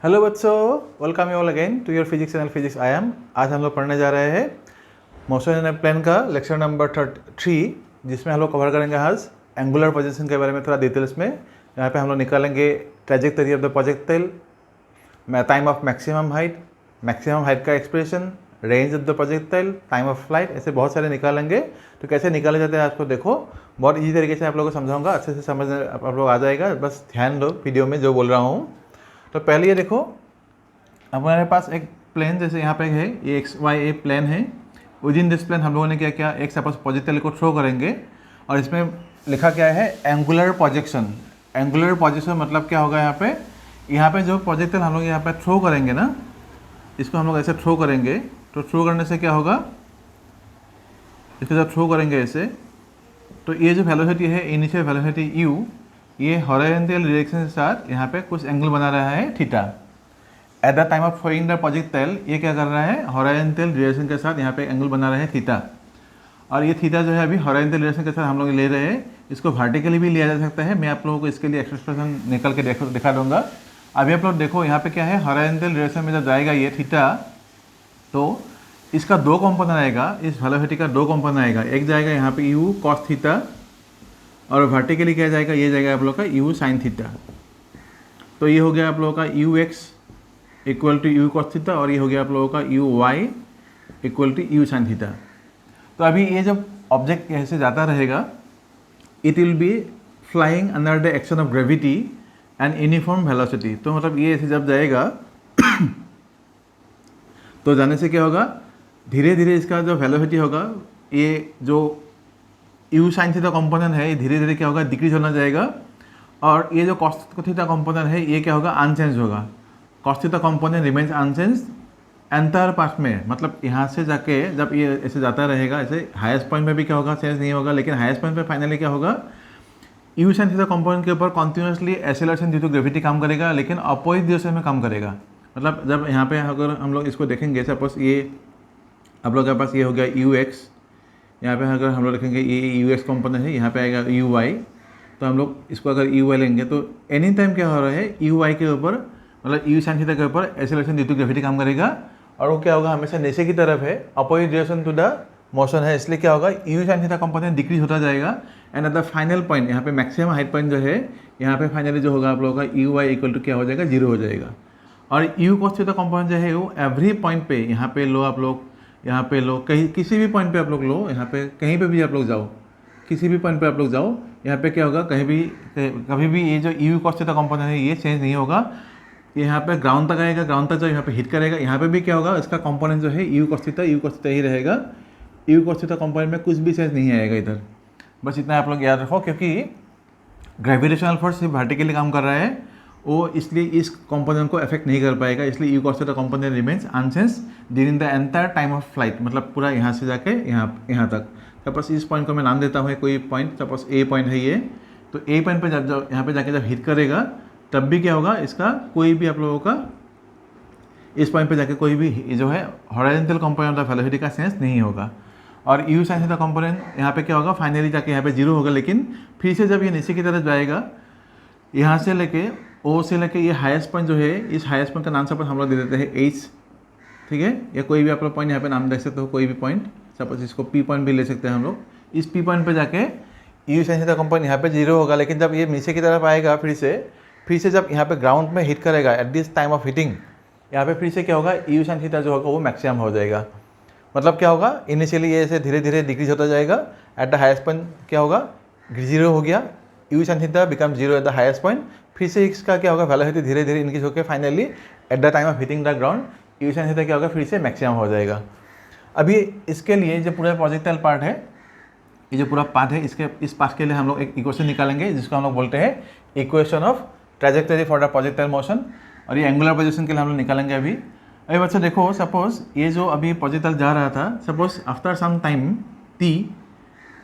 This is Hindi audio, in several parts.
हेलो बच्चों, welcome you all again to your physics channel physics I am. आज हम लोग पढ़ने जा रहे हैं मोशन इन प्लेन का लेक्चर नंबर 3, जिसमें हम लोग कवर करेंगे आज एंगुलर पोजीशन के बारे में थोड़ा डिटेल्स में। यहाँ पे हम लोग निकालेंगे trajectory of the projectile, time of maximum height का expression, range of the projectile, time of flight, ऐसे बहुत सारे निकालेंगे। तो कैसे निकाले जाते हैं आपको देखो, बहुत ईजी तरीके से आप लोगों को समझाऊंगा, अच्छे से समझ आप लोग आ जाएगा। बस ध्यान दो वीडियो में जो बोल रहा हूँ। तो पहले ये देखो, हमारे पास एक प्लेन जैसे यहाँ पे है, ये एक्स वाई ए प्लेन है। विद इन दिस प्लेन हम लोगों ने क्या किया, एक सपोज प्रोजेक्टाइल को थ्रो करेंगे और इसमें लिखा क्या है, एंगुलर प्रोजेक्शन। एंगुलर प्रोजेक्शन मतलब क्या होगा, यहाँ पे जो प्रोजेक्टाइल हम लोग यहाँ पे थ्रो करेंगे ना, इसको हम लोग ऐसे थ्रो करेंगे। तो थ्रो करने से क्या होगा, इसको जब थ्रो करेंगे ऐसे, तो ये जो वेलोसिटी है, इनिशियल वेलोसिटी यू, ये हॉरिजॉन्टल डायरेक्शन के साथ यहाँ पे कुछ एंगल बना रहा है theta. Eight the time of throwing the projectile ये क्या कर रहा है, हॉरिजॉन्टल डायरेक्शन के साथ यहाँ पे एंगल बना रहा है थीटा। और ये थीटा जो है अभी हॉरिजॉन्टल डायरेक्शन के साथ हम लोग ले रहे हैं, इसको वर्टिकली भी लिया जा सकता है। मैं आप लोगों को इसके लिए एक्सप्रेशन निकल के दिखा दूंगा। अभी आप लोग देखो यहाँ पे क्या है, हॉरिजॉन्टल डायरेक्शन में जब जाएगा ये थीटा, तो इसका दो कंपोनेंट आएगा, इस वेलोसिटी का दो कंपोनेंट आएगा। एक जाएगा यहाँ पे यू कॉस थीटा, और वर्टिकली क्या जाएगा, ये जाएगा आप लोग का यू साइन थीटा। तो ये हो गया आप लोगों का u x equal to u cos theta, और ये हो गया आप लोगों का u y equal to you sine theta. तो अभी ये जब ऑब्जेक्ट ऐसे जाता रहेगा, it will be flying under the action of gravity and uniform velocity. तो मतलब ये ऐसे जब जाएगा तो जाने से क्या होगा, धीरे धीरे इसका जो वेलोसिटी होगा, ये जो यू साइन थीटा कंपोनेंट है, ये धीरे धीरे क्या होगा, डिक्रीज होना जाएगा। और ये जो कॉस थीटा कंपोनेंट है, ये क्या होगा, अनचेंज होगा। Cos theta component remains unchange entire part में, मतलब यहाँ से जाके जब ये ऐसे जाता रहेगा, ऐसे हाईएस्ट पॉइंट पे भी क्या होगा, चेंज नहीं होगा। लेकिन हाईएस्ट पॉइंट पे फाइनली क्या होगा, यू साइन थीटा कंपोनेंट के ऊपर continuously acceleration due to gravity काम करेगा, लेकिन अपोजिट डायरेक्शन में काम करेगा। मतलब जब यहाँ पे अगर हम लोग इसको देखेंगे, सपोज ये आप लोग के पास ये हो गया यू एक्स, यहाँ पे अगर हम लोग लिखेंगे ये यू एक्स कंपोनेंट है, यहाँ पे आएगा यू वाई। तो हम लोग इसको अगर यू वाई लेंगे तो एनी टाइम क्या हो रहा है, यू वाई के ऊपर मतलब यू साइन थीटा के ऊपर एक्सेलरेशन ड्यू टू ग्रेविटी काम करेगा, और वो क्या होगा, हमेशा नीचे की तरफ है, opposite direction to the motion है, इसलिए क्या होगा, u sine theta component decrease होता जाएगा। And at the final point, यहाँ पे मैक्सिमम हाइट पॉइंट जो है, यहाँ पे फाइनली जो होगा आप लोगों का यू वाई इक्वल टू क्या हो जाएगा, जीरो हो जाएगा। और यू कॉस थीटा कंपोनेंट जो है वो एवरी पॉइंट पे, यहाँ पे लो आप लोग, यहाँ पे लो, कहीं किसी भी पॉइंट पे आप लोग लो, यहाँ पे कहीं पे भी आप लोग जाओ, किसी भी पॉइंट पे आप लोग जाओ, यहाँ पे क्या होगा, कभी भी ये जो यू कॉस थीटा कंपोनेंट है ये चेंज नहीं होगा। यहाँ पे ग्राउंड तक आएगा, ग्राउंड तक जो यहाँ पे हिट करेगा, यहाँ पे भी क्या होगा, इसका कंपोनेंट जो है यू कॉस थीटा ही रहेगा। यू कॉस थीटा कंपोनेंट में कुछ भी चेंज नहीं आएगा इधर। बस इतना आप लोग याद रखो, क्योंकि ग्रेविटेशनल फोर्स सिर्फ वर्टिकली काम कर रहा है, वो इसलिए इस कंपोनेंट को अफेक्ट नहीं कर पाएगा, इसलिए u cos theta component remains unchange during the entire time of flight. मतलब पूरा यहाँ से जाके यहाँ तक। सपोज इस पॉइंट को मैं नाम देता हूँ कोई पॉइंट, सपोज ए पॉइंट है ये, तो ए पॉइंट पर जब यहाँ पे जाके जब हिट करेगा, तब भी क्या होगा, इसका कोई भी आप लोगों का इस पॉइंट पे जाके कोई भी जो है हॉरिजॉन्टल कंपोनेंट ऑफ वेलोसिटी का सेंस नहीं होगा। और यू साइन थीटा कंपोनेंट यहाँ पे क्या होगा, फाइनली जाके यहाँ पे जीरो होगा। लेकिन फिर से जब ये नीचे की तरफ जाएगा, यहाँ से लेके ओ से लेके ये हाईएस्ट पॉइंट जो है, इस हाईएस्ट पॉइंट का नाम सपोज हम लोग दे देते हैं एच, ठीक है, या कोई भी आप लोग पॉइंट यहाँ पे नाम देख सकते हो, कोई भी पॉइंट, सपोज इसको पी पॉइंट भी ले सकते हैं हम लोग। इस पी पॉइंट पे जाके यू साइन थीटा कंपोनेंट यहाँ पे जीरो होगा। लेकिन जब ये नीचे की तरफ आएगा, फिर से जब यहाँ पे ग्राउंड में हिट करेगा, at this time of hitting, यहाँ पे फिर से क्या होगा, यू साइन थीटा जो होगा वो मैक्सिमम हो जाएगा। मतलब क्या होगा, इनिशियली ये ऐसे धीरे धीरे डिक्रीज होता जाएगा। एट द हाईएस्ट पॉइंट क्या होगा, जीरो हो गया, you sine theta become zero eight the highest point. फिर से इसका क्या होगा, वेलोसिटी धीरे धीरे इंक्रीज होकर finally at the time of hitting the ground, u sine theta क्या होगा, फिर से मैक्सिमम हो जाएगा। अभी इसके लिए जो पूरा प्रोजेक्टाइल पार्ट है, ये जो पूरा पार्ट है, इस पार्ट के लिए हम लोग एक इक्वेशन निकालेंगे, जिसको हम लोग बोलते हैं equation of trajectory for the projectile motion. और ये एंगुलर पोजीशन के लिए हम लोग निकालेंगे अभी बच्चा देखो, सपोज ये जो अभी प्रोजेक्टाइल जा रहा था, suppose after some time t,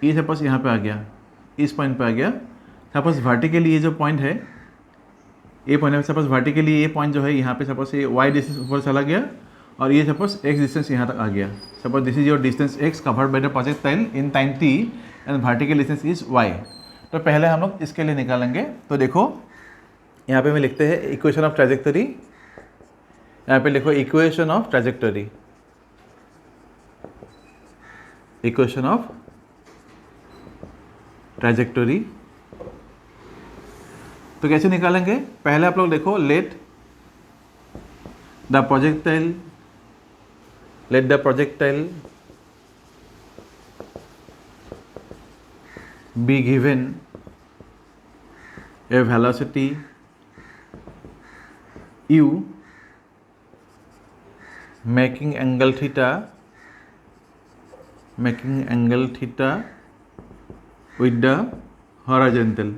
ये सपोज यहाँ पे आ गया, इस पॉइंट पे आ गया। सपोज वर्टिकली ये जो पॉइंट है, ये पॉइंट है, सपोज वर्टिकली ये पॉइंट जो है यहाँ पे, सपोज ये वाई डिस्टेंस ऊपर चला गया, और ये सपोज एक्स डिस्टेंस यहाँ तक आ गया। Suppose this is your distance x covered by the projectile in time t and vertical distance is y. तो पहले हम लोग इसके लिए निकालेंगे। तो देखो यहाँ पे मैं लिखते हैं इक्वेशन ऑफ ट्रैजेक्टरी यहाँ पे लिखो equation of trajectory, equation of trajectory. तो कैसे निकालेंगे? पहले आप लोग देखो, let the projectile be given a velocity u making angle theta with the horizontal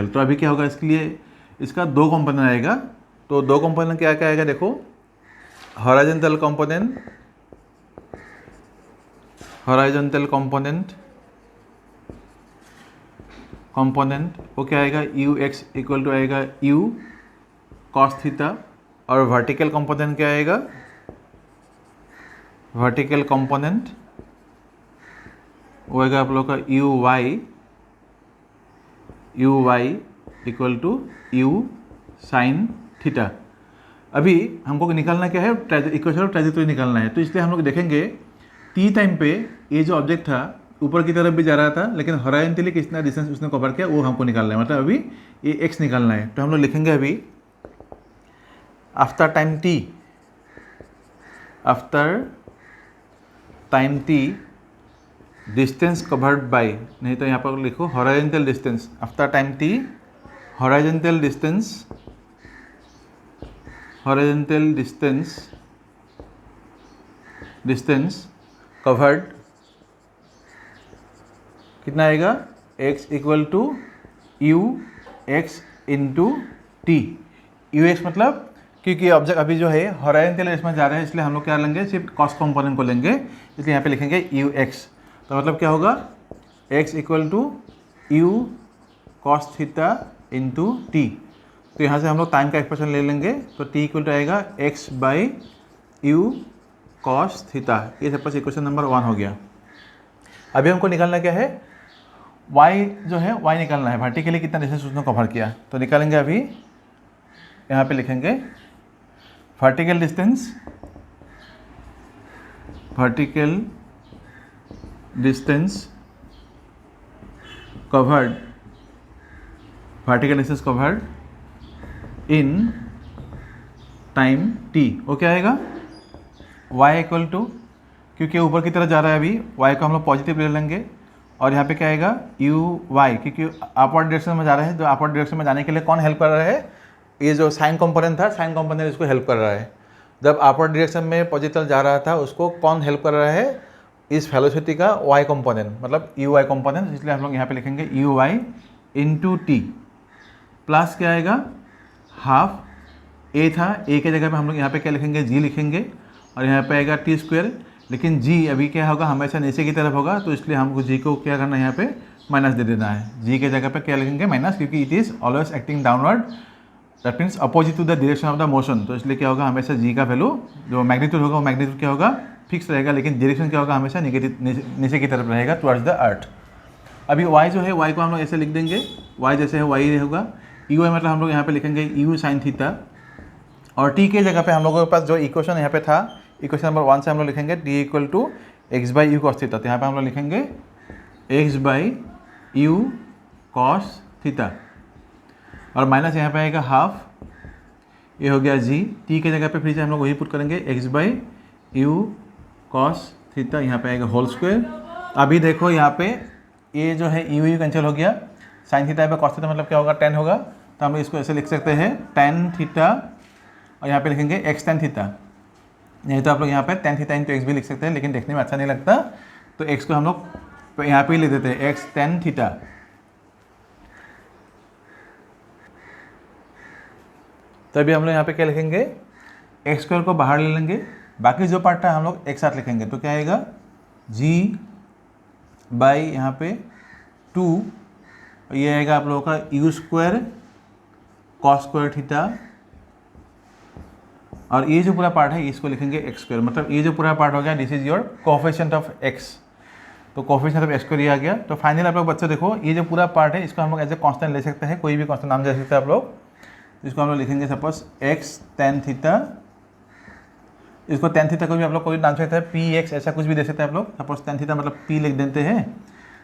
तो अभी क्या होगा, इसके लिए इसका दो कंपोनेंट आएगा। तो दो कंपोनेंट क्या क्या आएगा देखो, हॉरिजॉन्टल कंपोनेंट वो क्या आएगा, यू एक्स इक्वल टू आएगा यू कॉस थीटा, और वर्टिकल कंपोनेंट क्या आएगा, वर्टिकल कंपोनेंट वो आएगा आप लोग का u y equal to you sine theta. अभी हमको निकालना क्या है, इक्वेशन ऑफ ट्रैजेक्टरी निकालना है। तो इसलिए हम लोग देखेंगे टी टाइम पे ये जो ऑब्जेक्ट था ऊपर की तरफ भी जा रहा था, लेकिन हॉरिजॉन्टली कितना डिस्टेंस उसने कवर किया वो हमको निकालना है, मतलब अभी ये एक्स निकालना है। तो हम लोग लिखेंगे अभी after time t distance covered by, नहीं तो यहाँ पर लिखो horizontal distance, after time t horizontal distance covered कितना आएगा, x equal to u x into t. U x मतलब क्योंकि ऑब्जेक्ट अभी जो है हॉरिजॉन्टल डायरेक्शन में जा रहा है, इसलिए हम लोग क्या लेंगे, सिर्फ कॉस कंपोनेंट को लेंगे, इसलिए यहाँ पे लिखेंगे यू एक्स। तो मतलब क्या होगा, x equal to u cos theta into t. तो यहाँ से हम लोग टाइम का एक्सप्रेशन ले लेंगे, तो t इक्वल टू आएगा x by u cos theta. ये सब इक्वेशन नंबर 1 हो गया। अभी हमको निकालना क्या है, y जो है y निकालना है, वर्टिकली कितना डिस्टेंस उसने कवर किया। तो निकालेंगे अभी, यहाँ पे लिखेंगे vertical distance covered in time t। वो क्या आएगा, y इक्वल टू, क्योंकि ऊपर की तरफ जा रहा है अभी y को हम लोग पॉजिटिव ले लेंगे, और यहाँ पे क्या आएगा यू वाई, क्योंकि अपवर्ड डायरेक्शन में जा रहा है। तो अपवर्ड डायरेक्शन में जाने के लिए कौन हेल्प कर रहा है, ये जो साइन कंपोनेंट था, साइन कंपोनेंट इसको हेल्प कर रहा है। जब अपवर्ड डायरेक्शन में पॉजिटिव जा रहा था उसको कौन हेल्प कर रहा है, इस वेलोसिटी का वाई कंपोनेंट, मतलब यू वाई कंपोनेंट। इसलिए हम लोग यहाँ पे लिखेंगे u y into t plus क्या आएगा, हाफ ए था, ए के जगह पे हम लोग यहाँ पे क्या लिखेंगे, जी लिखेंगे, और यहाँ पे आएगा टी स्क्वायर। लेकिन जी अभी क्या होगा, हमेशा नीचे की तरफ होगा, तो इसलिए हमको जी को क्या करना है, यहाँ पे माइनस दे देना है। जी के जगह पे क्या लिखेंगे, माइनस, क्योंकि it is always acting downward, that means opposite to the direction of the motion. तो इसलिए क्या होगा, हमेशा जी का वैल्यू जो मैग्नीट्यूड होगा वो मैग्नीट्यूड क्या होगा, फिक्स रहेगा, लेकिन डायरेक्शन क्या होगा, हमेशा नेगेटिव नीचे की तरफ रहेगा, टुवर्ड्स द अर्थ। अभी वाई जो है, वाई को हम लोग ऐसे लिख देंगे, वाई जैसे है वाई होगा, यू है मतलब हम लोग यहाँ पे लिखेंगे यू साइन थीटा, और टी के जगह पे हम लोगों के पास जो इक्वेशन यहाँ पे था, इक्वेशन नंबर 1 से हम लोग लिखेंगे t equal to x by u cos theta. तो यहाँ पे हम लोग लिखेंगे x by u cos theta, और माइनस यहाँ पे आएगा हाफ, ये हो गया जी। टी के जगह पे फिर से हम लोग वही पुट करेंगे x by u cos theta, यहाँ पे आएगा होल स्क्वायर। अभी देखो यहाँ पे ये जो है यू कैंसिल हो गया, साइन थीटा पे कॉस थीटा मतलब क्या होगा, टेन होगा। तो हम इसको ऐसे लिख सकते हैं टेन थीटा, और यहाँ पे लिखेंगे एक्स टेन थीटा, नहीं तो आप लोग यहाँ पे टेन थीटा इंटू एक्स भी लिख सकते हैं, लेकिन देखने में अच्छा नहीं लगता, तो एक्स को हम लोग यहाँ पे ही लिख देते हैं एक्स टेन थीटा। तो अभी हम लोग यहाँ पे क्या लिखेंगे, एक्स स्क्वायर को बाहर ले लेंगे, बाकी जो पार्ट है हम लोग एक साथ लिखेंगे। तो क्या आएगा, जी बाई यहाँ पे 2, ये आएगा आप लोगों का U square cos square theta, और ये जो पूरा पार्ट है इसको लिखेंगे एक्स स्क्वायर, मतलब ये जो पूरा पार्ट हो गया this is your coefficient of x. तो कोएफिशिएंट ऑफ एक्स स्क्वायर ये आ गया। तो फाइनल आप लोग बच्चे देखो, ये जो पूरा पार्ट है इसको हम लोग एज ए कांस्टेंट ले सकते हैं, कोई भी कांस्टेंट नाम दे सकते हैं आप लोग। इसको हम लोग लिखेंगे सपोज x tan थीटा, इसको tan थीटा को भी आप लोग कोई नाम से है px ऐसा कुछ भी दे सकते हैं आप लोग। सपोज tan थीटा मतलब p लिख देते हैं,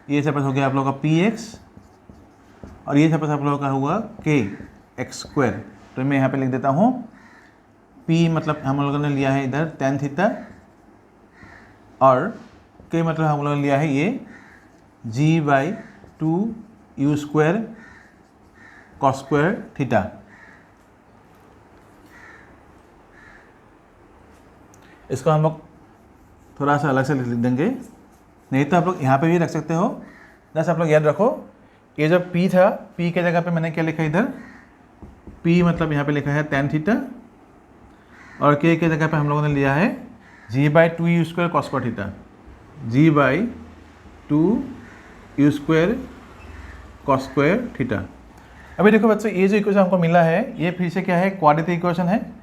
ये सपोज हो गया आप लोगों का px और ये सपोज आप लोगों का हुआ k x स्क्वायर। तो मैं यहाँ पे लिख देता हूँ p मतलब हम लोगों ने लिया है इधर tan थीटा और k मतलब हम लोगों ने लिया है ये g/2 u square cos square theta. इसको हम लोग थोड़ा सा अलग से लिख देंगे, नहीं तो आप लोग यहाँ पे भी रख सकते हो। जैसे आप लोग याद रखो ये जो p था, p के जगह पे मैंने क्या लिखा है इधर, p मतलब यहाँ पे लिखा है tan थीटा और k के जगह पे हम लोगों ने लिया है g/2 u square cos square theta, g/2 u square cos square theta. अभी देखो बच्चों ये जो इक्वेशन हमको मिला है ये फिर से क्या है, क्वाड्रेटिक इक्वेशन है।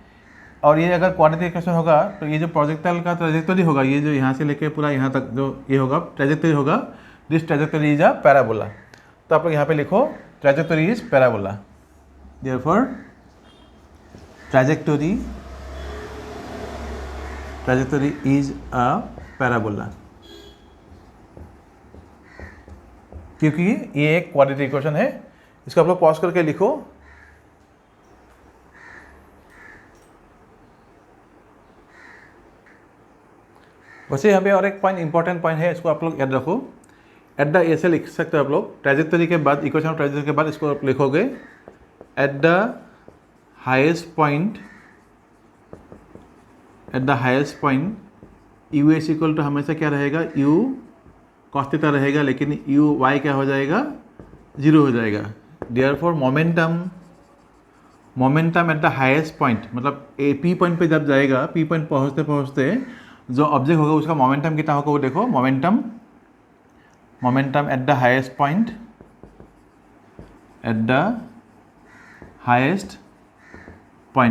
और ये अगर क्वाड्रेटिक इक्वेशन होगा तो ये जो प्रोजेक्टाइल का ट्रेजेक्टरी होगा, ये जो यहाँ से लेके पूरा यहाँ तक जो ये होगा ट्रेजेक्टरी होगा, this trajectory is a parabola. तो आप लोग यहाँ पे लिखो trajectory is parabola, therefore trajectory is a parabola, क्योंकि ये एक क्वाड्रेटिक इक्वेशन है। इसको आप लोग पॉज करके लिखो। वैसे यहाँ पे और एक पॉइंट इंपॉर्टेंट पॉइंट है, इसको आप लोग याद रखो। एट द ऐसे लिख सकते हो आप लोग, ट्रेजेक्टरी के बाद इक्वेशन ऑफ ट्रेजेक्टरी के बाद इसको आप लिखोगे at the highest point u s equal to हमेशा क्या रहेगा, यू cos थीटा रहेगा, लेकिन यू वाई क्या हो जाएगा, 0 हो जाएगा। Therefore momentum at the highest point मतलब ए पी पॉइंट पे जब जाएगा, पी पॉइंट पहुँचते पहुँचते जो ऑब्जेक्ट होगा उसका मोमेंटम कितना होगा वो देखो, momentum at the highest point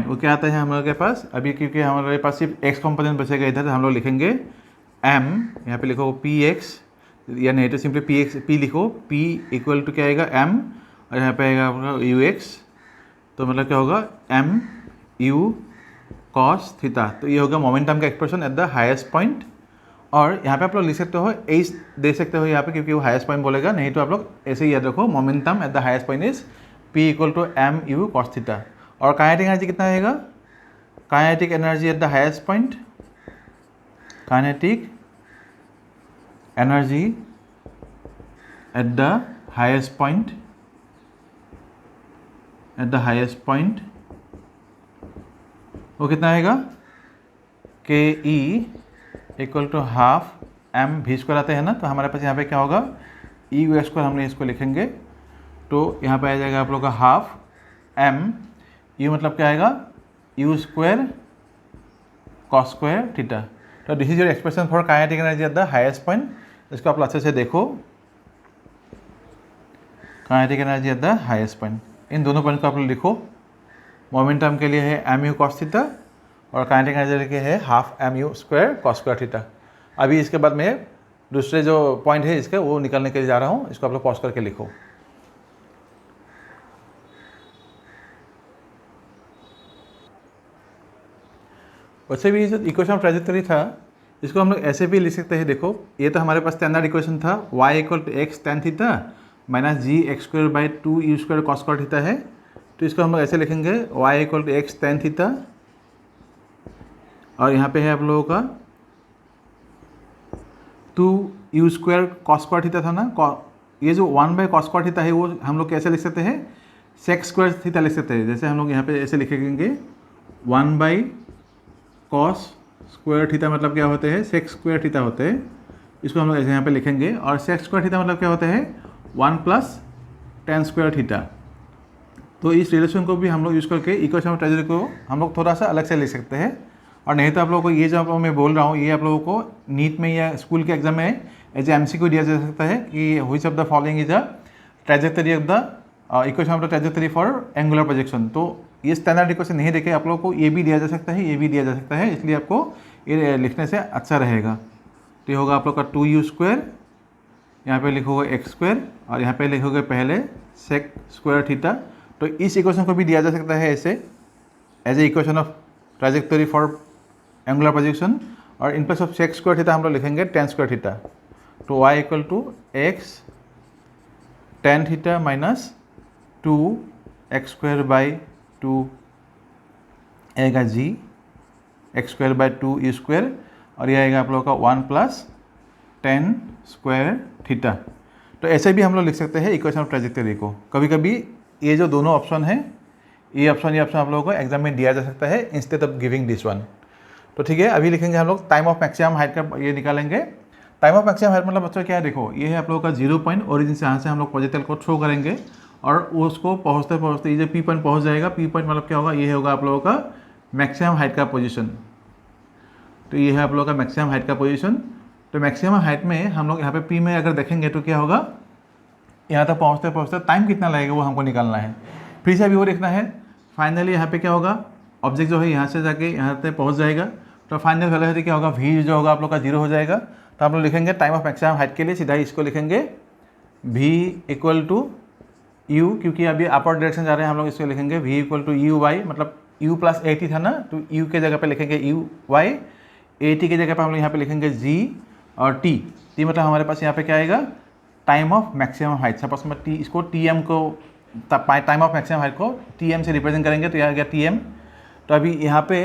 वो क्या आता है हम लोग के पास अभी, क्योंकि हमारे पास सिर्फ x कंपोनेंट बचेगा इधर, हम लोग लिखेंगे m, यहाँ पे लिखो px या नहीं तो सिंपली p लिखो, p इक्वल टू क्या आएगा m और यहाँ पे आएगा आपका ux, तो मतलब क्या होगा m u cos थीटा। तो ये होगा मोमेंटम का expression eight the highest point. और यहाँ पे आप लोग लिख सकते हो एच दे सकते हो यहाँ पे, क्योंकि वो हाईएस्ट पॉइंट बोलेगा, नहीं तो आप लोग ऐसे ही याद रखो momentum at the highest point is p इक्वल टू m u cos थीटा। और काइनेटिक एनर्जी कितना आएगा, kinetic energy at the highest point, kinetic energy at the highest point वो कितना आएगा, K E equal to half m v square आते हैं ना, तो हमारे पास यहाँ पे क्या होगा ई यू स्क्वायर, हमने इसको लिखेंगे तो यहाँ पे आ जाएगा आप लोग का हाफ एम यू मतलब क्या आएगा, U square cos square theta. तो this is your expression for kinetic energy at the highest point. इसको आप अच्छे से देखो, kinetic energy at the highest point, इन दोनों पॉइंट को आप लोग लिखो। मोमेंटम के लिए है एम यू कॉस थीटा और काइनेटिक एनर्जी के है half m u square cos square theta. अभी इसके बाद मैं दूसरे जो पॉइंट है इसके वो निकालने के लिए जा रहा हूँ, इसको आप लोग पॉज करके लिखो। वैसे भी जो इक्वेशन ऑफ ट्रेजेक्टरी था इसको हम लोग ऐसे भी लिख सकते हैं। देखो ये तो हमारे पास स्टैंडर्ड इक्वेशन था, y equal to x tan theta minus g x square by 2 u square cos square theta है। तो इसको हम लोग ऐसे लिखेंगे y equal to x tan theta और यहाँ पे है आप लोगों का 2 u square cos square theta था ना, ये जो 1 बाई कॉस स्क्वायर थीटा है वो हम लोग कैसे लिख सकते हैं, सेक स्क्वायर थीटा लिख सकते हैं। जैसे हम लोग यहाँ पे ऐसे लिखेंगे 1 बाई कॉस स्क्वायर थीटा मतलब क्या होते हैं, सेक स्क्वायर थीटा होते हैं। इसको हम लोग ऐसे यहाँ पे लिखेंगे और सेक स्क्वायर थीटा मतलब क्या होता है 1 प्लस टेन स्क्वायर थीटा। तो इस रिलेशन को भी हम लोग यूज़ करके इक्वेशन ऑफ ट्रेजेक्टरी को हम लोग थोड़ा सा अलग से लिख सकते हैं। और नहीं तो आप लोगों को ये जो मैं बोल रहा हूँ ये आप लोगों को नीट में या स्कूल के एग्जाम में एज एमसीक्यू दिया जा सकता है कि which of the following is a trajectory of the equation of the trajectory for angular projection. तो ये स्टैंडर्ड इक्वेशन नहीं देखे आप लोगों को ये भी दिया जा सकता है, ये भी दिया जा सकता है, इसलिए आपको ये लिखने से अच्छा रहेगा। तो ये होगा आप लोग का 2 यू स्क्वायर, यहाँ पे लिखोगे एक्स स्क्वायर और यहाँ पे लिखोगे पहले सेक स्क्वायर थीटा। तो इस इक्वेशन को भी दिया जा सकता है ऐसे as a equation of trajectory for angular projection, और in place of sec square theta हम लोग लिखेंगे टेन स्क्वायर थीटा। तो y equal to x tan theta minus 2x square by 2 आएगा g X square by 2 E square, और ये आएगा आप लोगों का 1 प्लस 10 स्क्वायर थीटा। तो ऐसे भी हम लोग लिख सकते हैं इक्वेशन ऑफ ट्रैजेक्टरी को। कभी कभी ये जो दोनों ऑप्शन है, ये ऑप्शन आप लोगों को एग्जाम में दिया जा सकता है instead of giving this one. तो ठीक है, अभी लिखेंगे हम लोग टाइम ऑफ मैक्सिमम हाइट का ये निकालेंगे। टाइम ऑफ मैक्सिमम हाइट मतलब बच्चों क्या है, देखो ये है आप लोगों का 0 पॉइंट, ओरिजिन से यहाँ से हम लोग प्रोजेक्टाइल को थ्रो करेंगे और उसको पहुँचते पहुँचते ये जो पी पॉइंट पहुँच जाएगा। पी पॉइंट मतलब क्या होगा, ये होगा आप लोगों का मैक्सिमम हाइट का पोजीशन। तो ये है आप लोगों का मैक्सिमम हाइट का पोजीशन। तो मैक्सिमम हाइट में हम लोग यहाँ पे पी में अगर देखेंगे तो क्या होगा, यहाँ तक पहुँचते पहुँचते टाइम कितना लगेगा वो हमको निकालना है। फिर से अभी वो देखना है। फाइनली यहाँ पे क्या होगा, ऑब्जेक्ट जो है यहाँ से जाके यहाँ तक पहुँच जाएगा। तो फाइनल वेलोसिटी क्या होगा, v जो होगा आप लोग का 0 हो जाएगा। तो आप लोग लिखेंगे टाइम ऑफ मैक्सिमम हाइट के लिए सीधा इसको लिखेंगे v इक्वल टू u, क्योंकि अभी अपर डायरेक्शन जा रहे हैं हम लोग, इसको लिखेंगे v equal to u y, मतलब u प्लस ए टी था ना, तो u के जगह पे लिखेंगे यू वाई, ए टी के जगह पे हम लोग यहाँ पे लिखेंगे g और t। t मतलब हमारे पास यहाँ पे क्या आएगा, time of maximum height. Suppose में t इसको tm को, टाइम ऑफ मैक्सिमम हाइट को tm से रिप्रेजेंट करेंगे तो यहाँ गया tm। तो अभी यहाँ पे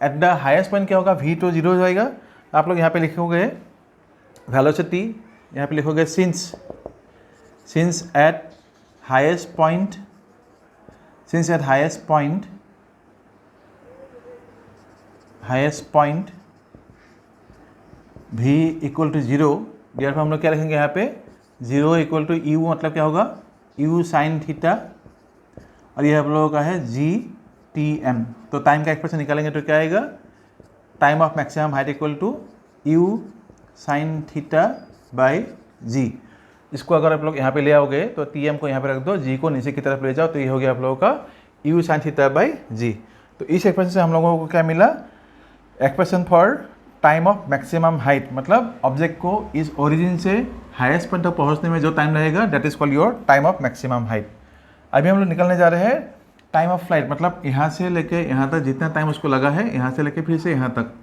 एट द हाईएस्ट पॉइंट क्या होगा, v तो 0 हो जाएगा। आप लोग यहाँ पे लिखोगे वेलोसिटी, यहाँ पे लिखोगे since at highest point, v equal to 0। डियर हम लोग क्या लिखेंगे यहाँ पे, 0 इक्वल टू u मतलब क्या होगा, u साइन थीटा, और ये हम लोगों का है g tm। तो टाइम का एक्सप्रेशन निकालेंगे तो क्या आएगा, time of maximum height equal to u sine theta by g। इसको अगर आप लोग यहाँ पे ले आओगे तो tm को यहाँ पे रख दो, g को नीचे की तरफ ले जाओ, तो ये हो गया आप लोगों का u sine theta by g। तो इस एक्सप्रेशन से हम लोगों को क्या मिला, expression for time of maximum height, मतलब ऑब्जेक्ट को इस ओरिजिन से हाईएस्ट पॉइंट तक पहुँचने में जो टाइम लगेगा that is called your time of maximum height. अभी हम लोग निकलने जा रहे हैं टाइम ऑफ फ्लाइट, मतलब यहाँ से लेके यहाँ तक जितना टाइम उसको लगा है, यहाँ से लेके फिर से यहाँ तक,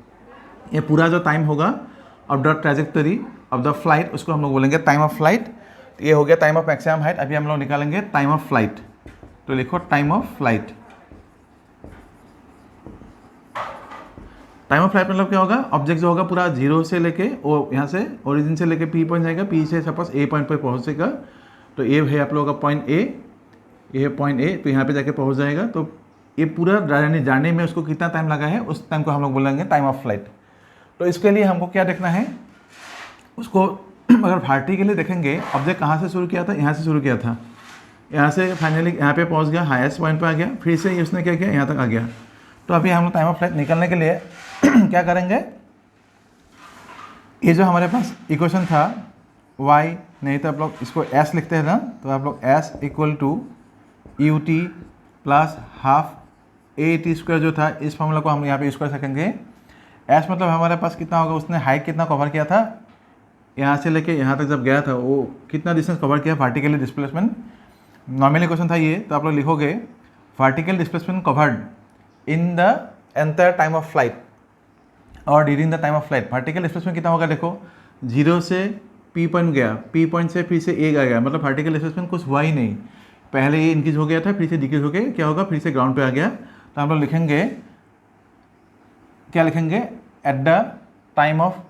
ये पूरा जो टाइम होगा of the trajectory of the flight, उसको हम लोग बोलेंगे टाइम ऑफ फ्लाइट। ये हो गया टाइम ऑफ मैक्सिमम हाइट। अभी हम लोग निकालेंगे टाइम ऑफ फ्लाइट। तो लिखो time of flight. Time of flight मतलब क्या होगा, ऑब्जेक्ट जो होगा पूरा 0 से लेके वो यहाँ से ओरिजिन से लेके पी पॉइंट जाएगा, पी से सपोज ए पॉइंट पर पहुँचेगा। तो ये है आप लोगों का पॉइंट ए, ये है पॉइंट ए, तो यहाँ पे जाके पहुँच जाएगा। तो ये पूरा जाने में उसको कितना टाइम लगा है, उस टाइम को हम लोग बोलेंगे टाइम ऑफ फ्लाइट। तो इसके लिए हमको क्या देखना है, उसको अगर वर्टिकली देखेंगे, ऑब्जेक्ट कहाँ से शुरू किया था, यहाँ से शुरू किया था, यहाँ से फाइनली यहाँ पे पहुँच गया, हाईएस्ट पॉइंट पे आ गया, फिर से उसने क्या किया, यहाँ तक आ गया। तो अभी हम लोग टाइम ऑफ फ्लाइट निकलने के लिए क्या करेंगे, ये जो हमारे पास इक्वेशन था y, नहीं तो आप लोग इसको s लिखते हैं ना, तो आप लोग s equal to u t plus half a t square जो था, इस फॉर्मूला को हम यहाँ पे यूज़ कर सकेंगे। s मतलब हमारे पास कितना होगा, उसने हाइट कितना कवर किया था, यहाँ से लेके यहाँ तक जब गया था वो कितना डिस्टेंस कवर किया, वर्टिकली डिस्प्लेसमेंट। नॉर्मली क्वेश्चन था ये, तो आप लोग लिखोगे vertical displacement covered in the entire time of flight और during the time of flight. Vertical displacement कितना होगा, देखो 0 से पी पॉइंट गया, पी पॉइंट से फिर से ए गया, मतलब वर्टिकल डिस्प्लेसमेंट कुछ हुआ ही नहीं, पहले ये इंक्रीज हो गया था, फिर से डिक्रीज हो गया, क्या होगा, फिर से ग्राउंड पे आ गया। तो हम लोग लिखेंगे, क्या लिखेंगे, एट द टाइम ऑफ,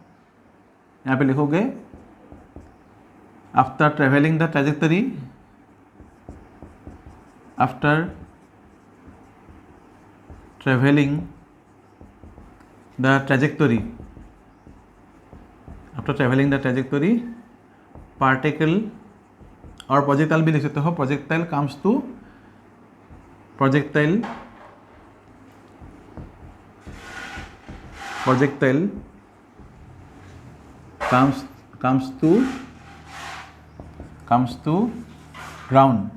यहाँ पे लिखोगे after travelling the trajectory, after travelling the trajectory, after travelling the trajectory particle, और प्रोजेक्टाइल भी लिख सकते हो, projectile comes to, projectile comes to ground.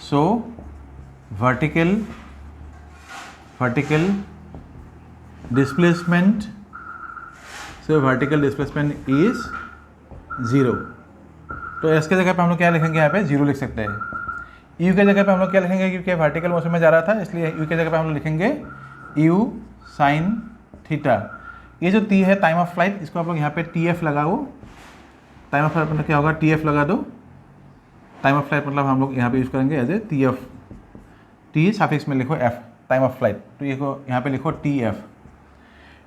So vertical displacement, is 0। तो इसके जगह पे हम लोग क्या लिखेंगे, यहाँ पे 0 लिख सकते हैं। यू के जगह पे हम लोग क्या लिखेंगे, क्योंकि वर्टिकल मोशन में जा रहा था इसलिए यू के जगह पे हम लोग लिखेंगे यू साइन थीटा। ये जो टी है टाइम ऑफ फ्लाइट, इसको आप लोग यहाँ पे टी एफ लगाओ। टाइम ऑफ फ्लाइट मतलब क्या होगा, टी एफ लगा दो। टाइम ऑफ फ्लाइट मतलब हम लोग यहाँ पे यूज़ करेंगे as a T F, T suffix में लिखो एफ, टाइम ऑफ फ्लाइट, तो ये को यहाँ पे लिखो टी एफ।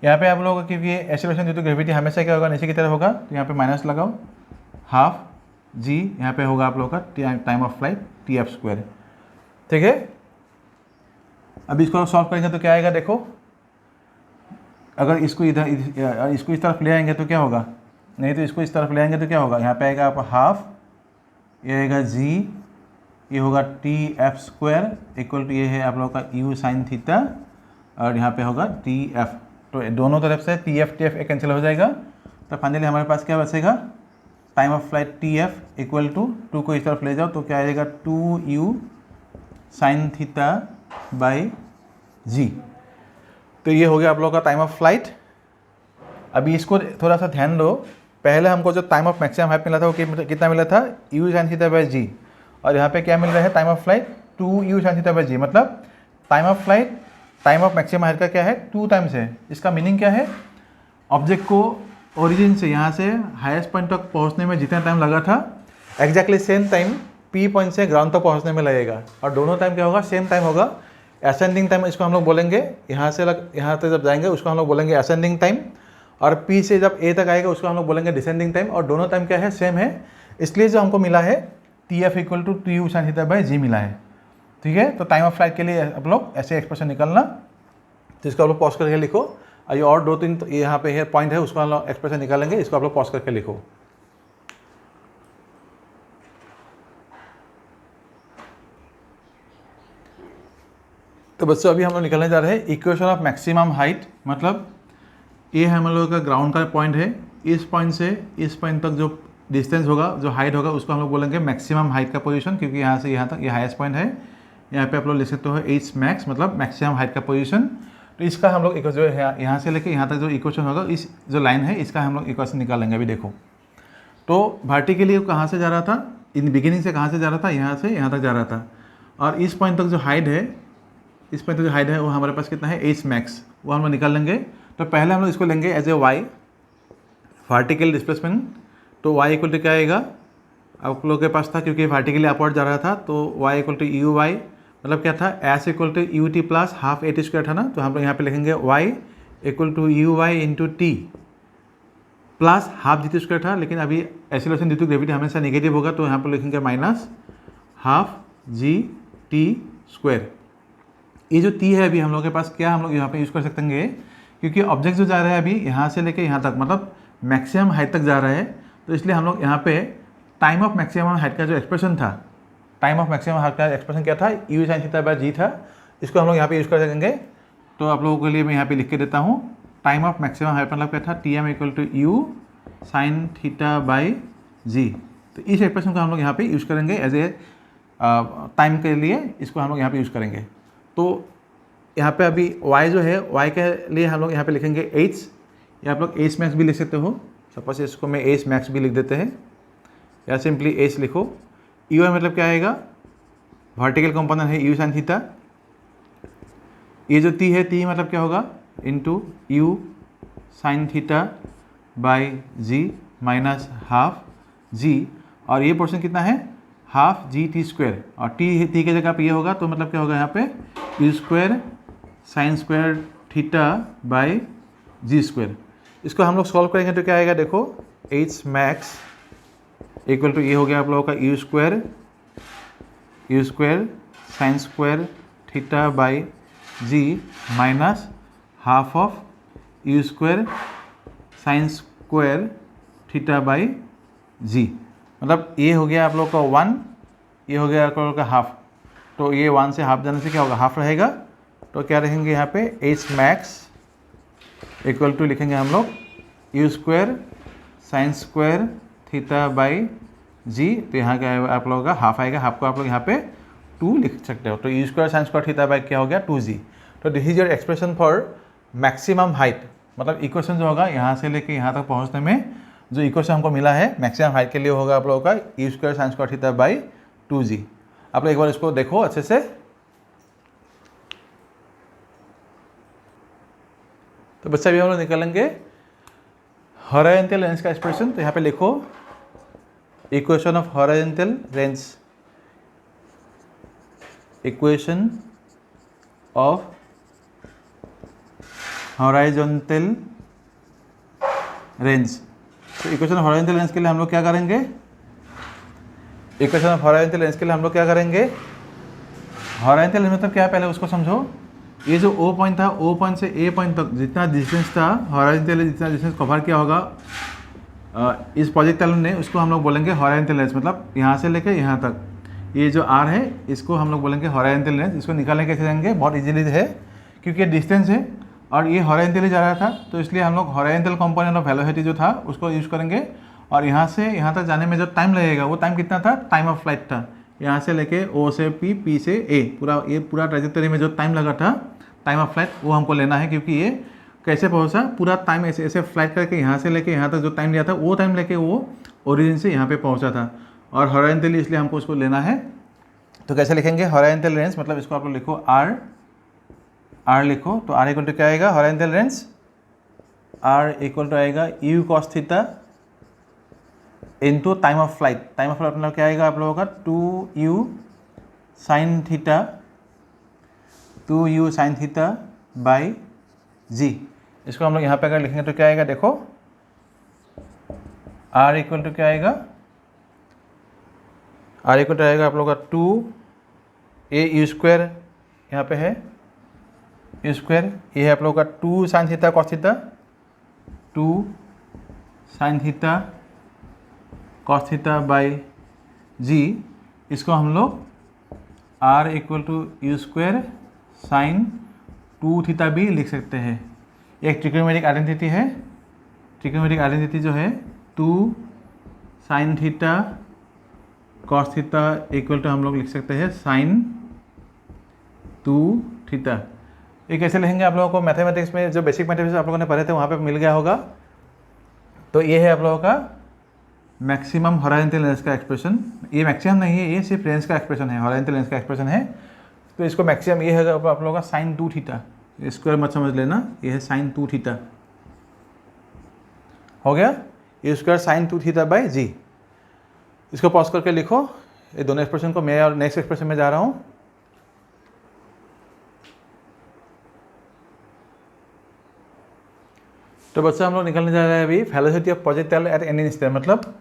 यहाँ पे आप लोगों क्योंकि एक्सेलरेशन ड्यू टू ग्रेविटी हमेशा क्या होगा, नीचे की तरफ होगा, तो यहाँ पे माइनस लगाओ, हाफ जी यहाँ पे होगा आप लोगों का time of flight T F square. ठीक है, अभी इसको सॉल्व करेंगे तो क्या आएगा देखो, अगर इसको इधर इसको इस तरफ ले आएंगे तो क्या होगा, नहीं तो इसको इस तरफ ले आएंगे तो क्या होगा, यहाँ पे आएगा आपका हाफ, ये आएगा जी, ये होगा T F square equal to ये है आप लोगों का यू साइन थीटा, और यहाँ पे होगा टी एफ। तो दोनों तरफ से टी एफ कैंसिल हो जाएगा, तो फाइनली हमारे पास क्या बचेगा, time of flight T F equal to two को इस तरफ ले जाओ तो क्या आएगा, two you sine theta by G. तो ये हो गया आप लोगों का टाइम ऑफ फ्लाइट। अभी इसको थोड़ा सा ध्यान दो, पहले हमको जो टाइम ऑफ मैक्सिमम हाइट मिला था वो कितना मिला था, U sine theta by G, और यहाँ पे क्या मिल रहा है time of flight two you sine theta by G, मतलब time of flight time of maximum height का क्या है, टू टाइम्स है। इसका मीनिंग क्या है, ऑब्जेक्ट को ओरिजिन से यहाँ से हाईएस्ट पॉइंट तक पहुँचने में जितना टाइम लगा था exactly same time P point से ग्राउंड तक पहुँचने में लगेगा, और दोनों टाइम क्या होगा, सेम टाइम होगा। असेंडिंग टाइम इसको हम लोग बोलेंगे, यहाँ से जब जाएंगे उसको हम लोग बोलेंगे असेंडिंग टाइम, और पी से जब ए तक आएगा उसको हम लोग बोलेंगे डिसेंडिंग टाइम, और दोनों टाइम क्या है, सेम है। इसलिए जो हमको मिला है T F equal to T U sine theta by G मिला है। ठीक है, तो टाइम ऑफ फ्लाइट के लिए आप लोग ऐसे एक्सप्रेशन निकालना, तो इसको आप लोग पॉज करके लिखो। ये और दो तीन तो यहाँ पे है पॉइंट है, उसको हम लोग एक्सप्रेशन निकालेंगे, इसको आप लोग पॉज करके लिखो। तो बच्चों अभी हम लोग निकालने जा रहे हैं इक्वेशन ऑफ मैक्सिमम हाइट, मतलब ये हम लोगों का ग्राउंड का पॉइंट है, इस पॉइंट से इस पॉइंट तक जो डिस्टेंस होगा, जो हाइट होगा, उसको हम लोग बोलेंगे मैक्सिमम हाइट का पोजीशन, क्योंकि यहाँ से यहाँ तक ये हाईएस्ट पॉइंट है। यहाँ पे आप लोग लिख सकते हो एच मैक्स, मतलब मैक्सिमम हाइट का पोजीशन। तो इसका हम लोग जो है यहाँ से लेके यहाँ तक जो इक्वेशन होगा, इस जो लाइन है इसका हम लोग इक्वेशन निकालेंगे। अभी देखो, तो वर्टिकली कहाँ से जा रहा था, इन बिगिनिंग से कहाँ से जा रहा था, यहाँ से यहाँ तक जा रहा था, और इस पॉइंट तक जो हाइट है, इस पॉइंट तक जो हाइट है वो हमारे पास कितना है, एच मैक्स, वो हम लोग निकाल लेंगे। तो पहले हम लोग इसको लेंगे as a y, vertical displacement. तो वाई इक्वल टू क्या आएगा, आप लोगों के पास था क्योंकि वर्टिकली अपवर्ड जा रहा था, तो y equal to u y, मतलब क्या था, s equal to u t plus half a t square था ना, तो हम लोग यहाँ पे लिखेंगे y equal to u y into t plus half G T square था, लेकिन अभी एक्सेलरेशन ड्यू टू ग्रेविटी हमेशा नेगेटिव होगा, तो यहाँ पर लिखेंगे minus half G T square. ये जो टी है अभी हम लोग के पास क्या हम लोग यहाँ पे यूज़ कर सकते हैं, क्योंकि ऑब्जेक्ट जो जा रहा है अभी यहाँ से लेके यहाँ तक, मतलब मैक्सिमम हाइट तक जा रहा है, तो इसलिए हम लोग यहाँ पे टाइम ऑफ मैक्सिमम हाइट का जो एक्सप्रेशन था, टाइम ऑफ मैक्सिमम हाइट का एक्सप्रेशन क्या था, यू साइन थीटा बाय जी था, इसको हम लोग यहाँ पे यूज़ कर सकेंगे। तो आप लोगों के लिए मैं यहाँ पे लिख के देता हूँ, टाइम ऑफ मैक्सिमम हाइट मतलब क्या था, T M equal to you sine theta by G. तो इस एक्सप्रेशन को हम लोग यहाँ पे यूज़ करेंगे एज ए टाइम के लिए, इसको हम लोग यहाँ पे यूज़ करेंगे। तो यहाँ पे अभी y जो है, y के लिए हम लोग यहाँ पे लिखेंगे h, या आप लोग h मैक्स भी लिख सकते हो, सपोज इसको मैं h मैक्स भी लिख देते हैं, या सिंपली h लिखो। यू मतलब क्या आएगा, वर्टिकल कंपोनेंट है यू साइन थीटा, ये जो t है, t मतलब क्या होगा, into U sine theta by G minus half G, और ये पोर्शन कितना है, हाफ जी टी स्क्वायर, और टी की जगह पे ये होगा, तो मतलब क्या होगा यहाँ पे u square sine square theta by g square. इसको हम लोग सॉल्व करेंगे तो क्या आएगा देखो, एच मैक्स इक्वल टू ये हो गया आप लोगों का U square sine square theta by G minus half of U square sine square theta by G, मतलब ये हो गया आप लोग का 1, ये हो गया आप लोग का हाफ, तो ये 1 से हाफ जाने से क्या होगा, हाफ रहेगा। तो क्या लिखेंगे यहाँ पे, एच मैक्स इक्वल टू लिखेंगे हम लोग U square sine square theta by G, तो यहाँ क्या है आप लोगों का हाफ आएगा, हाफ को आप लोग यहाँ पे 2 लिख सकते हो, तो you square sine square theta by क्या हो गया 2g। तो this is your expression for maximum height, मतलब इक्वेशन जो होगा यहाँ से लेके यहाँ तक पहुँचने में जो इक्वेशन हमको मिला है मैक्सिमम हाइट के लिए होगा आप लोगों का U square sine square theta by 2g। आप लोग एक बार इसको देखो अच्छे से। तो बच्चा भी हम लोग निकालेंगे हॉरिजॉन्टल रेंज का एक्सप्रेशन। तो यहाँ पे लिखो equation of horizontal range, equation of horizontal range. तो इक्वेशन ऑफ हॉरिजॉन्टल रेंज के लिए हम लोग क्या करेंगे, इक्वेशन ऑफ हॉरिजॉन्टल रेंज के लिए हम लोग क्या करेंगे, हॉरिजॉन्टल रेंज मतलब क्या है पहले उसको समझो। ये जो O पॉइंट था, O पॉइंट से A पॉइंट तक जितना डिस्टेंस था हॉरिजॉन्टल, जितना डिस्टेंस कवर किया होगा इस प्रोजेक्टाइल ने, उसको हम लोग बोलेंगे हॉरिजॉन्टल रेंज। मतलब यहाँ से लेकर यहाँ तक ये जो R है इसको हम लोग बोलेंगे हॉरिजॉन्टल रेंज। इसको निकालने कैसे जाएंगे, बहुत इजीली है, क्योंकि ये डिस्टेंस है और ये हॉरिजॉन्टली जा रहा था, तो इसलिए हम लोग हॉरिजॉन्टल कंपोनेंट ऑफ वेलोसिटी जो था उसको यूज़ करेंगे। और यहाँ से यहाँ तक जाने में जो टाइम लगेगा वो टाइम कितना था, टाइम ऑफ फ्लाइट था। यहाँ से लेके O से P, P से A, पूरा ट्रेजेक्टरी में जो टाइम लगा था, टाइम ऑफ फ्लाइट, वो हमको लेना है। क्योंकि ये कैसे पहुँचा, पूरा टाइम ऐसे ऐसे फ्लाइट करके यहाँ से लेके यहाँ तक जो टाइम लिया था वो टाइम लेके वो ओरिजिन से यहाँ पे पहुँचा था। और हॉरिजॉन्टली इसलिए हमको उसको लेना है। तो कैसे लिखेंगे हॉरिजॉन्टल रेंज, मतलब इसको आप लोग लिखो R लिखो। तो R इक्वल टू क्या आएगा, horizontal range R equal to आएगा U cos theta into time of flight. Time of flight मतलब क्या आएगा आप लोगों का 2U sin theta, 2U sin theta by G। इसको हम लोग यहाँ पे अगर लिखेंगे तो क्या आएगा, देखो R इक्वल टू क्या आएगा, R इक्वल टू आएगा आप लोगों का 2A U² यहाँ पे है U², ये है आप लोगों का 2 sin theta cos theta, 2 sin theta cos theta by G। इसको हम लोग R equal to U² sin 2 theta भी लिख सकते हैं। एक ट्रिग्नोमेट्रिक आइडेंटिटी है, ट्रिग्नोमेट्रिक आइडेंटिटी जो है 2 sin theta cos theta equal to हम लोग लिख सकते हैं sin 2 थीटा। ये कैसे लिखेंगे आप लोगों को मैथमेटिक्स में जो बेसिक मैथमेटिक्स आप लोगों ने पढ़े थे वहाँ पे मिल गया होगा। तो ये है आप लोगों का मैक्सिमम हॉरिजॉन्टल रेंज का एक्सप्रेशन। ये मैक्सिमम नहीं है, ये सिर्फ रेंज का एक्सप्रेशन है, हॉरिजॉन्टल रेंज का एक्सप्रेशन है। तो इसको मैक्सिमम ये है आप लोगों का sin 2 थीटा, स्क्वायर मत समझ लेना, ये है sin 2 थीटा हो गया, ये square sin 2 theta by G। इसको पॉज करके लिखो ये दोनों एक्सप्रेशन को। मैं और नेक्स्ट एक्सप्रेशन में जा रहा हूँ। तो बच्चा हम लोग निकलने जा रहे हैं अभी velocity of projectile at any instant. मतलब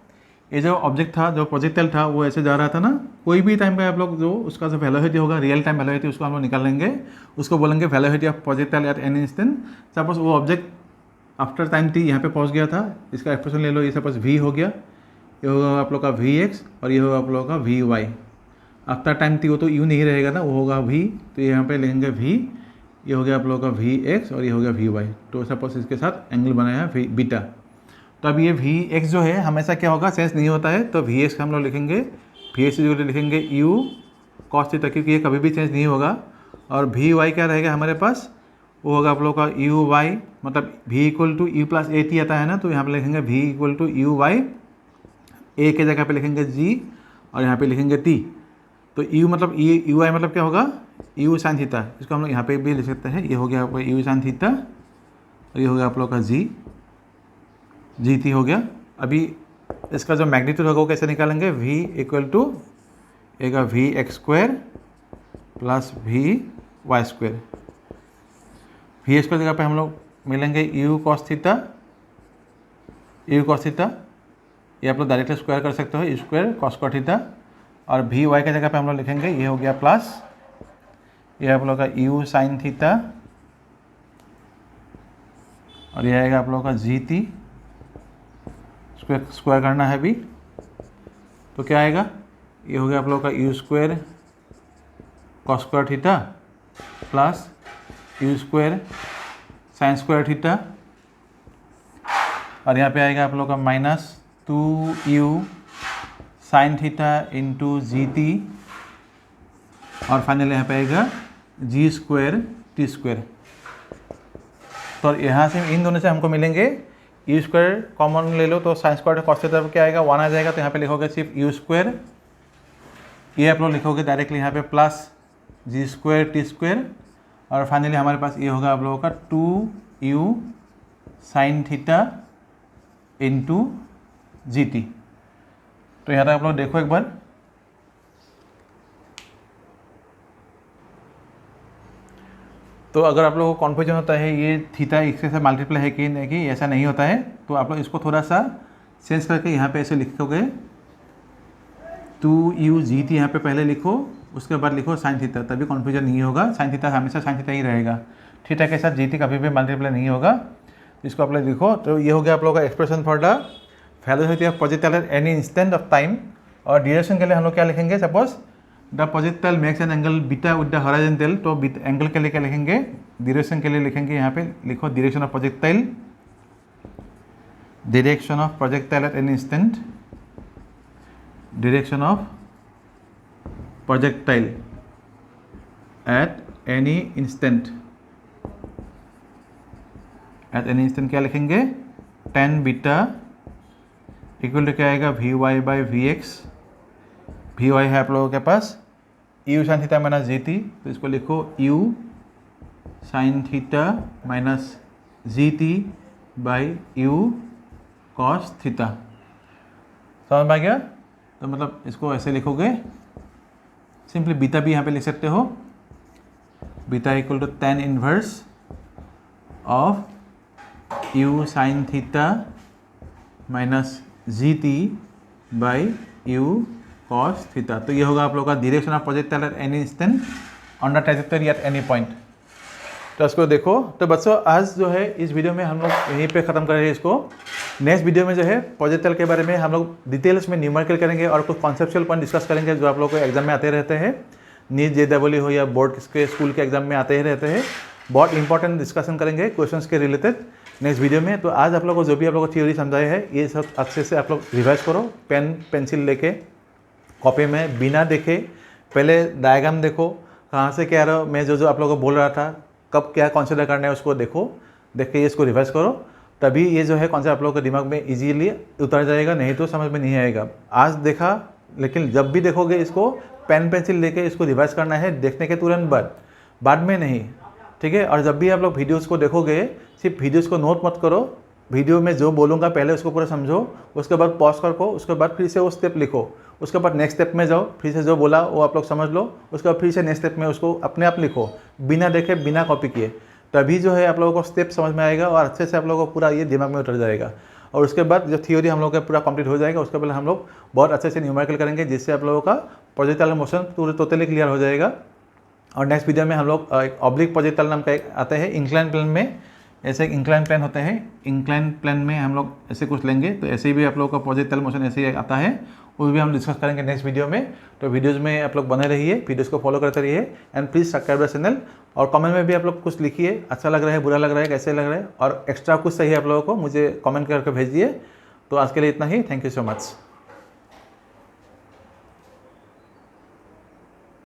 ये जो ऑब्जेक्ट था, जो प्रोजेक्टाइल था, वो ऐसे जा रहा था ना, कोई भी टाइम पे आप लोग जो उसका जो वेलोसिटी होगा, रियल टाइम वेलोसिटी, उसको हम लोग निकालेंगे। उसको बोलेंगे velocity of projectile at any instant. Suppose वो ऑब्जेक्ट आफ्टर टाइम t यहाँ पे पहुँच गया था, इसका एक्सप्रेशन ले लो, ये सपोज v हो गया, ये होगा आप लोग का vx और ये होगा आप लोगों का vy। आफ्टर टाइम t वो तो u नहीं रहेगा ना, वो होगा v, तो यहाँ पे लिखेंगे v, ये हो गया आप लोगों का vx और ये हो गया vy। तो सपोज इसके साथ एंगल बनाया है बीटा। तो अब ये vx जो है हमेशा क्या होगा, चेंज नहीं होता है, तो vx हम लोग लिखेंगे, vx जो लिखेंगे u cos थीटा, क्योंकि ये कभी भी चेंज नहीं होगा। और vy क्या रहेगा हमारे पास, वो होगा आप लोगों का uy, मतलब v equal to u plus a t आता है ना, तो यहाँ पे लिखेंगे v equal to uy, a के जगह पे लिखेंगे g और यहाँ पे लिखेंगे t। तो u मतलब ui मतलब क्या होगा, u sin थीटा। इसको हम लोग यहाँ पे भी लिख सकते हैं, ये हो गया आपका u sin थीटा और ये हो गया आप लोग का gt हो गया। अभी इसका जो मैग्नीट्यूड होगा वो कैसे निकालेंगे, v इक्वल टू एगा vx² प्लस vy²। v² जगह पे हम लोग मिलेंगे u cos थीटा, ये आप लोग डायरेक्टली स्क्वायर कर सकते हो, u² cos² थीटा। और vy के जगह पे हम लोग लिखेंगे, ये हो गया प्लस, ये आप लोग का u sin थीटा और ये आएगा आप लोगों का gt, स्क्वायर करना है अभी, तो क्या आएगा, ये हो गया आप लोगों का u² cos² theta plus u² sin² theta और यहाँ पे आएगा आप लोगों का minus 2u sin theta into gt और फाइनल यहाँ पे आएगा g² t²। तो यहाँ से इन दोनों से हमको मिलेंगे, u² कॉमन ले लो तो sin² cos थीटा क्या आएगा 1 आ जाएगा। तो यहाँ पे लिखोगे सिर्फ u² ये आप लोग लिखोगे डायरेक्टली यहाँ पे प्लस जी स्क्वायर टी स्क्वायर, और फाइनली हमारे पास ये होगा आप लोगों का 2u साइन थीटा इंटू जी टी। तो यहाँ तक आप लोग देखो एक बार, तो अगर आप लोगों को कॉन्फ्यूजन होता है ये थीटा इसके साथ मल्टीप्लाई है कि नहीं, कि ऐसा नहीं होता है, तो आप लोग इसको थोड़ा सा चेंज करके यहाँ पे ऐसे लिखोगे 2u जी टी यहाँ पे पहले लिखो, उसके बाद लिखो साइन थीटा, तभी कॉन्फ्यूजन नहीं होगा। साइन थीटा हमेशा साइन थीटा ही रहेगा, थीटा के साथ जी टी कभी भी मल्टीप्लाई नहीं होगा। इसको आप लोग लिखो। तो ये हो गया आप लोगों का expression for the velocity of projectile at any instant of time. और ड्यूरेशन के लिए हम लोग क्या लिखेंगे, suppose the projectile makes an angle beta with the horizontal, तो एंगल के लिए क्या लिखेंगे, ड्यूरेशन के लिए लिखेंगे यहाँ पे लिखो direction of projectile, direction of projectile at any instant, direction of projectile at any instant, at any instant क्या लिखेंगे, tan बीटा इक्वल टू क्या आएगा, v y by v x. V y है आप लोगों के पास u sine theta minus g t, तो इसको लिखो u sine theta minus g t by u cos theta. समझ में आ गया? तो मतलब इसको ऐसे लिखोगे, सिंपली बीटा भी यहाँ पे लिख सकते हो, beta equal to tan inverse of u sine theta minus g t by u cos theta. तो ये होगा आप लोगों का direction of projectile at any instant on the trajectory at any point. तो इसको देखो। तो बच्चों आज जो है इस वीडियो में हम लोग यहीं पे ख़त्म कर रहे हैं इसको। नेक्स्ट वीडियो में जो है प्रोजेक्टाइल के बारे में हम लोग डिटेल्स में न्यूमेरिकल करेंगे और कुछ कॉन्सेप्चुअल पॉइंट डिस्कस करेंगे जो आप लोग को एग्जाम में आते रहते हैं, नीट JEE हो या बोर्ड के स्कूल के एग्जाम में आते ही रहते हैं। बहुत इंपॉर्टेंट डिस्कशन करेंगे क्वेश्चंस के रिलेटेड नेक्स्ट वीडियो में। तो आज आप लोग को जो भी आप लोग को थ्योरी समझाए है ये सब अच्छे से आप लोग रिवाइज करो, पेन पेंसिल लेके कॉपी में बिना देखे पहले डायग्राम देखो, कहाँ से क्या रहा, मैं जो आप लोगों को बोल रहा था कब क्या कंसीडर करना है उसको देखो, देख के इसको रिवाइज करो, तभी ये जो है कॉन्सेप्ट आप लोगों के दिमाग में इजीली उतर जाएगा, नहीं तो समझ में नहीं आएगा। आज देखा, लेकिन जब भी देखोगे इसको पेन पेंसिल लेके इसको रिवाइज करना है देखने के तुरंत बाद में नहीं, ठीक है। और जब भी आप लोग वीडियोज़ को देखोगे सिर्फ वीडियोज़ को नोट मत करो, वीडियो में जो बोलूँगा पहले उसको पूरा समझो, उसके बाद पॉज करो, उसके बाद फिर से वो स्टेप लिखो, उसके बाद नेक्स्ट स्टेप में जाओ, फिर से जो बोला वो आप लोग समझ लो, उसके बाद फिर से नेक्स्ट स्टेप में उसको अपने आप लिखो, बिना देखे बिना कॉपी किए, तभी जो है आप लोगों को स्टेप समझ में आएगा और अच्छे से आप लोगों को पूरा ये दिमाग में उतर जाएगा। और उसके बाद जो थ्योरी हम लोग का पूरा कंप्लीट हो जाएगा उसके बाद हम लोग बहुत अच्छे से न्यूमेरिकल करेंगे, जिससे आप लोगों का प्रोजेक्टाइल मोशन पूरे टोटली क्लियर हो जाएगा। और नेक्स्ट वीडियो में हम लोग एक ऑब्लिक प्रोजेक्टाइल नाम का एक आता है, इंक्लाइन प्लेन में ऐसे एक इंक्लाइन प्लेन होता है, इंक्लाइन प्लेन में हम लोग ऐसे कुछ लेंगे, तो ऐसे भी आप लोगों का प्रोजेक्टाइल मोशन ऐसे ही आता है, वो भी हम डिस्कस करेंगे नेक्स्ट वीडियो में। तो वीडियोज़ में आप लोग बने रहिए, वीडियोज़ को फॉलो करते रहिए and please subscribe the channel. और कमेंट में भी आप लोग कुछ लिखिए, अच्छा लग रहा है, बुरा लग रहा है, कैसे लग रहा है, और एक्स्ट्रा कुछ चाहिए आप लोगों को मुझे कमेंट करके भेजिए। तो आज के लिए इतना ही, थैंक यू सो मच।